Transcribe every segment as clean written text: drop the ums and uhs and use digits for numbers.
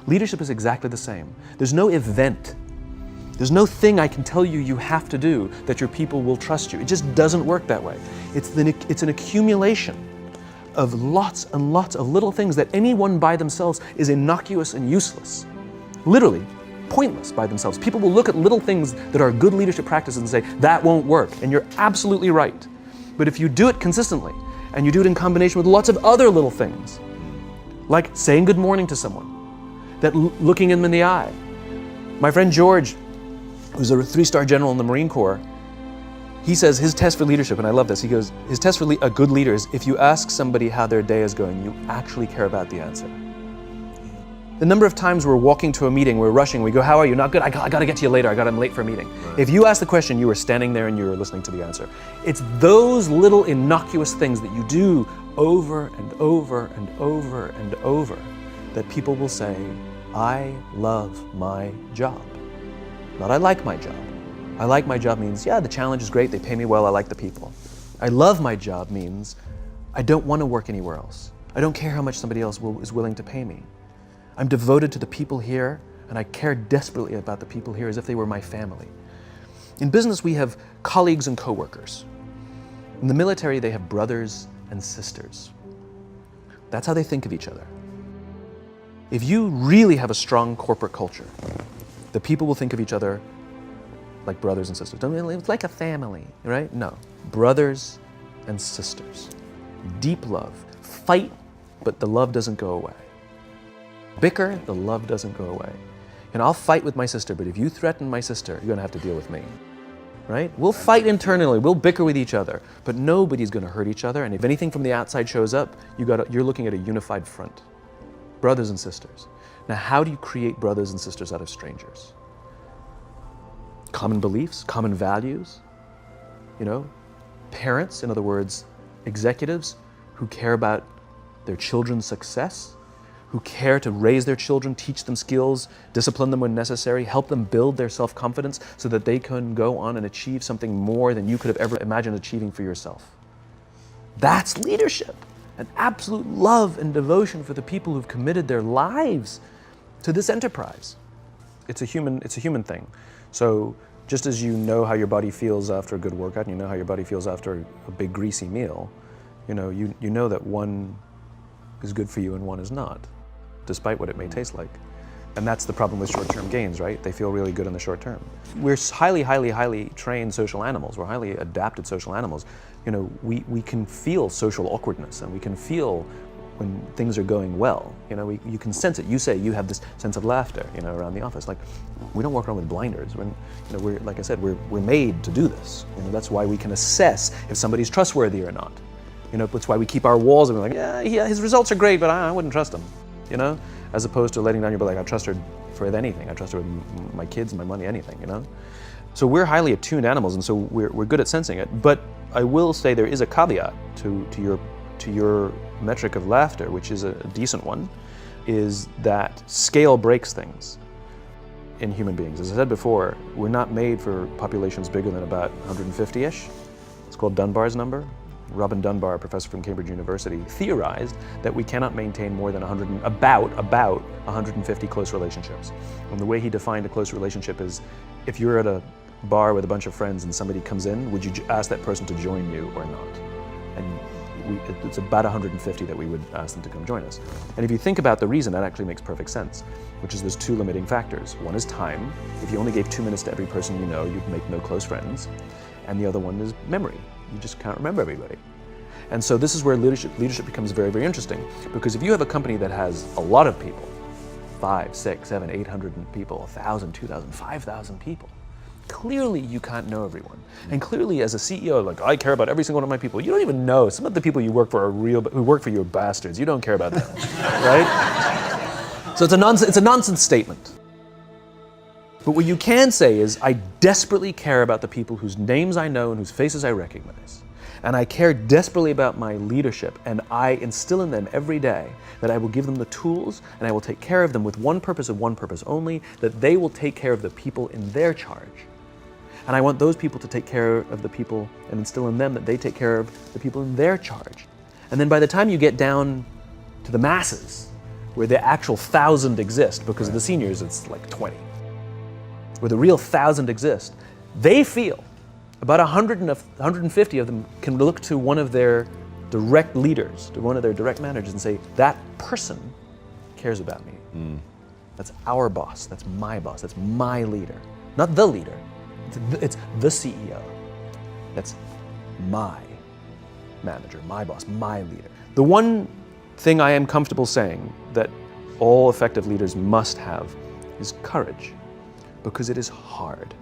Leadership is exactly the same. There's no event. There's no thing I can tell you you have to do that your people will trust you. It just doesn't work that way. It's an accumulation of lots and lots of little things that anyone by themselves is innocuous and useless. Literally, pointless by themselves. People will look at little things that are good leadership practices and say, that won't work. And you're absolutely right. But if you do it consistently, and you do it in combination with lots of other little things, like saying good morning to someone, that looking them in the eye. My friend George, who's a 3-star general in the Marine Corps, he says his test for leadership, and I love this, he goes, his test for a good leader is if you ask somebody how their day is going, you actually care about the answer. The number of times we're walking to a meeting, we're rushing, we go, how are you? Not good, I got to get to you later, I'm late for a meeting. Right. If you ask the question, you were standing there and you were listening to the answer. It's those little innocuous things that you do over and over and over and over that people will say, I love my job. Not I like my job. I like my job means, yeah, the challenge is great, they pay me well, I like the people. I love my job means I don't want to work anywhere else. I don't care how much somebody else is willing to pay me. I'm devoted to the people here, and I care desperately about the people here as if they were my family. In business, we have colleagues and coworkers. In the military, they have brothers and sisters. That's how they think of each other. If you really have a strong corporate culture, the people will think of each other like brothers and sisters. It's like a family, right? No, brothers and sisters. Deep love. Fight, but the love doesn't go away. Bicker, the love doesn't go away. And I'll fight with my sister, but if you threaten my sister, you're gonna have to deal with me, right? We'll fight internally, we'll bicker with each other, but nobody's gonna hurt each other, and if anything from the outside shows up, you're looking at a unified front. Brothers and sisters. Now, how do you create brothers and sisters out of strangers? Common beliefs, common values, parents, in other words, executives who care about their children's success, who care to raise their children, teach them skills, discipline them when necessary, help them build their self-confidence so that they can go on and achieve something more than you could have ever imagined achieving for yourself. That's leadership, an absolute love and devotion for the people who've committed their lives to this enterprise. It's a human thing. So just as you know how your body feels after a good workout, and you know how your body feels after a big greasy meal, you know that one is good for you and one is not, despite what it may taste like. And that's the problem with short-term gains, right? They feel really good in the short term. We're highly, highly, highly trained social animals. We're highly adapted social animals. We can feel social awkwardness, and we can feel when things are going well. You can sense it. You say you have this sense of laughter, around the office. Like, we don't walk around with blinders. We're like I said, we're made to do this. That's why we can assess if somebody's trustworthy or not. That's why we keep our walls and we're like, yeah, his results are great, but I wouldn't trust him. As opposed to letting down your, like, I trust her for anything. I trust her with my kids, my money, anything. So we're highly attuned animals, and so we're good at sensing it. But I will say there is a caveat to your metric of laughter, which is a decent one, is that scale breaks things in human beings. As I said before, we're not made for populations bigger than about 150-ish. It's called Dunbar's number. Robin Dunbar, a professor from Cambridge University, theorized that we cannot maintain more than about 150 close relationships. And the way he defined a close relationship is, if you're at a bar with a bunch of friends and somebody comes in, would you ask that person to join you or not? And it's about 150 that we would ask them to come join us. And if you think about the reason, that actually makes perfect sense, which is there's two limiting factors. One is time. If you only gave 2 minutes to every person you know, you'd make no close friends. And the other one is memory. You just can't remember everybody. And so this is where leadership becomes very, very interesting, because if you have a company that has a lot of people, 5, 6, 7, 800 people, 1,000, 2,000, 5,000 people, clearly you can't know everyone. And clearly as a CEO, like, I care about every single one of my people. You don't even know. Some of the people you work for who work for you are bastards. You don't care about them, right? So it's a nonsense statement. But what you can say is, I desperately care about the people whose names I know and whose faces I recognize. And I care desperately about my leadership, and I instill in them every day that I will give them the tools, and I will take care of them with one purpose and one purpose only, that they will take care of the people in their charge. And I want those people to take care of the people and instill in them that they take care of the people in their charge. And then by the time you get down to the masses, where the actual 1,000 exist, because of the seniors it's like 20, where the real 1,000 exist, they feel about 100 and 150 of them can look to one of their direct leaders, to one of their direct managers, and say, that person cares about me. That's our boss, that's my leader. Not the leader, it's the CEO. That's my manager, my boss, my leader. The one thing I am comfortable saying that all effective leaders must have is courage, because it is hard.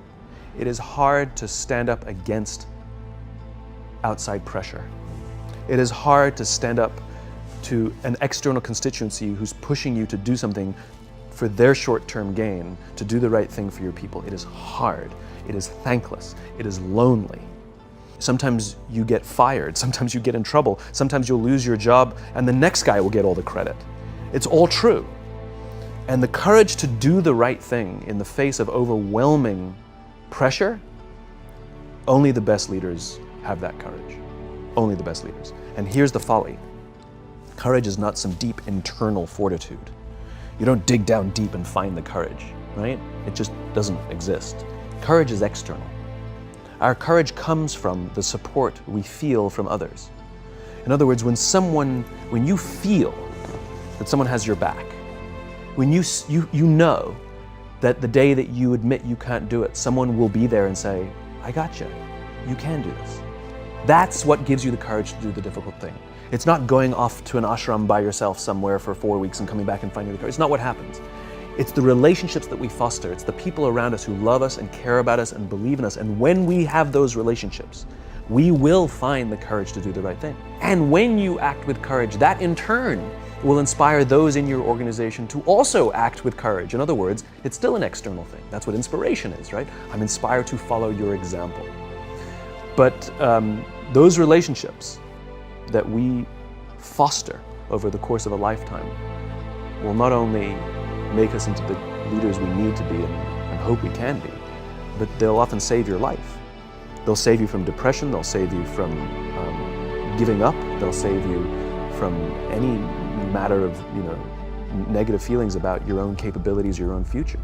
It is hard to stand up against outside pressure. It is hard to stand up to an external constituency who's pushing you to do something for their short-term gain, to do the right thing for your people. It is hard. It is thankless. It is lonely. Sometimes you get fired. Sometimes you get in trouble. Sometimes you'll lose your job and the next guy will get all the credit. It's all true. And the courage to do the right thing in the face of overwhelming pressure, only the best leaders have that courage. Only the best leaders. And here's the folly. Courage is not some deep internal fortitude. You don't dig down deep and find the courage, right? It just doesn't exist. Courage is external. Our courage comes from the support we feel from others. In other words, when you feel that someone has your back, when you know that the day that you admit you can't do it, someone will be there and say, I got you. You can do this. That's what gives you the courage to do the difficult thing. It's not going off to an ashram by yourself somewhere for 4 weeks and coming back and finding the courage. It's not what happens. It's the relationships that we foster. It's the people around us who love us and care about us and believe in us. And when we have those relationships, we will find the courage to do the right thing. And when you act with courage, that in turn will inspire those in your organization to also act with courage. In other words, it's still an external thing. That's what inspiration is, right? I'm inspired to follow your example. But those relationships that we foster over the course of a lifetime will not only make us into the leaders we need to be and hope we can be, but they'll often save your life. They'll save you from depression, they'll save you from giving up, they'll save you from any matter of negative feelings about your own capabilities, your own future.